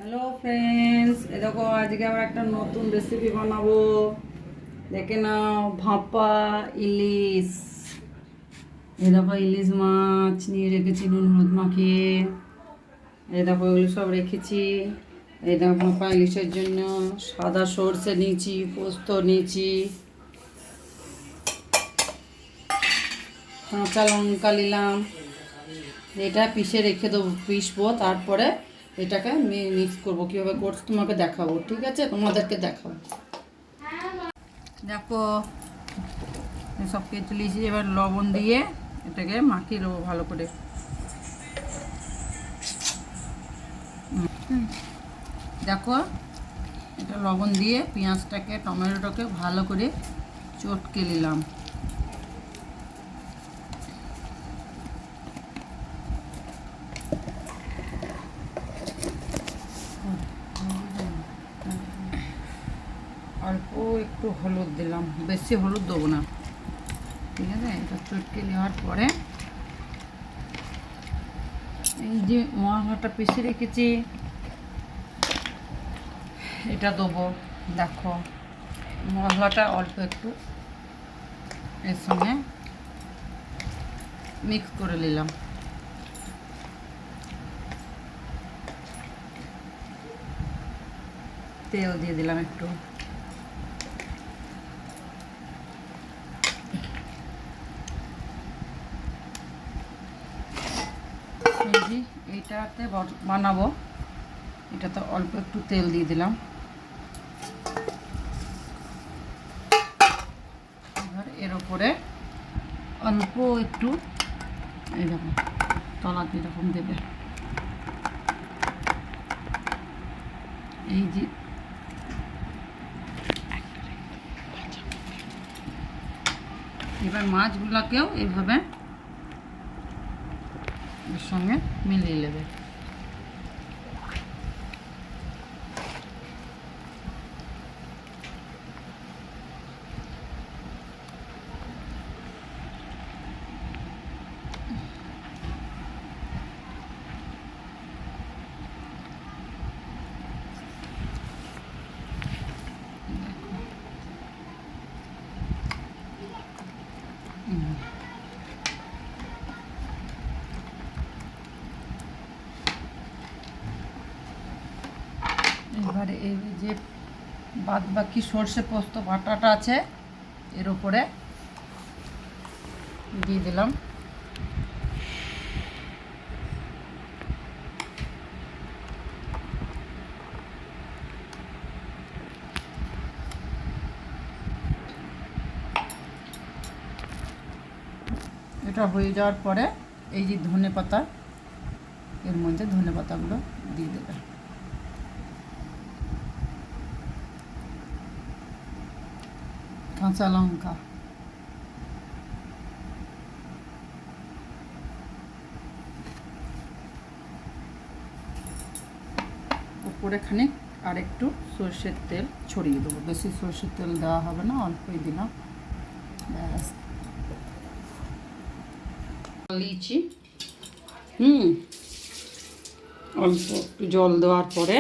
Hello friends, এ দেখো আজকে আবার একটা নতুন রেসিপি বানাবো। দেখে নাও, ভাপা ইলিশ। এই দেখো ইলিশ মাছ নিয়ে রেখেছি নুন হলুদ মাখিয়ে। এই দেখো এগুলো সব রেখেছি। এই দেখো ভাপা ইলিশের জন্য সাদা সর্ষে নিয়েছি, পোস্ত নিয়েছি, কাঁচা লঙ্কা নিলাম। এটা পিষে রেখে দেবো, পিষবো, তারপরে এটাকে মিক্স করবো। কীভাবে করছি তোমাকে দেখাবো, ঠিক আছে? তোমাদেরকে দেখাবো। দেখো সব কেটে নিয়েছি, এবার লবণ দিয়ে এটাকে মাখিয়ে দেবো ভালো করে। দেখো এটা লবণ দিয়ে পেঁয়াজটাকে টমেটোটাকে ভালো করে চটকে নিলাম। অল্প একটু হলুদ দিলাম, বেশি হলুদ দেবো না, ঠিক আছে? এটা চটকে নেওয়ার পরে এই যে মশলাটা পিষে রেখেছি এটা দেবো। দেখো মশলাটা অল্প একটু এর সঙ্গে মিক্স করে নিলাম। তেল দিয়ে দিলাম একটু। এইটাতে বানাবো, এটাতে অল্প একটু তেল দিয়ে দিলাম। এবার এর উপরে অল্প একটু এইরকম তলাতে এরকম দেবে। এই যে এবার মাছগুলোকেও এইভাবে এর সঙ্গে মিলিয়ে নেবে। এবারে এই যে বাদ বাকি সর্ষে পোস্ত বাটাটা আছে এর উপরে দিয়ে দিলাম। এটা হয়ে যাওয়ার পরে এই যে ধনে পাতা, এর মধ্যে ধনে পাতাগুলো দিয়ে দেবে। কাঁচা লঙ্কা, উপরে খানিক আর একটু সর্ষের তেল ছড়িয়ে দেবো। বেশি সর্ষের তেল দেওয়া হবে না, অল্পই দিলাম। ব্যাস লিচি অল্প একটু জল দেওয়ার পরে,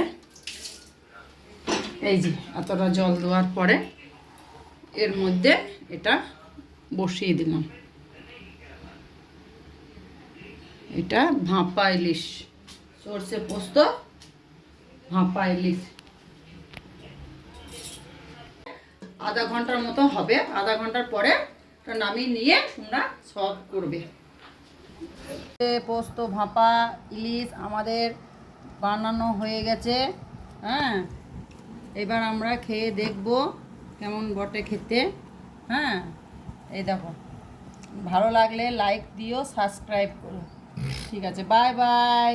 এই যে এতটা জল দেওয়ার পরে এর মধ্যে এটা বসিয়ে দিলাম। এটা ভাপা ইলিশ, সর্ষে পোস্ত ভাপা ইলিশ। আধা ঘন্টার মতো হবে। আধা ঘন্টার পরে এটা নামিয়ে নিয়ে তোমরা সার্ভ করবে। পোস্ত ভাপা ইলিশ আমাদের বানানো হয়ে গেছে। হ্যাঁ, এবার আমরা খেয়ে দেখব কেমন বটে খেতে। হ্যাঁ, এই দেখো, ভালো লাগলে লাইক দিও, সাবস্ক্রাইব করো। ঠিক আছে, বাই বাই।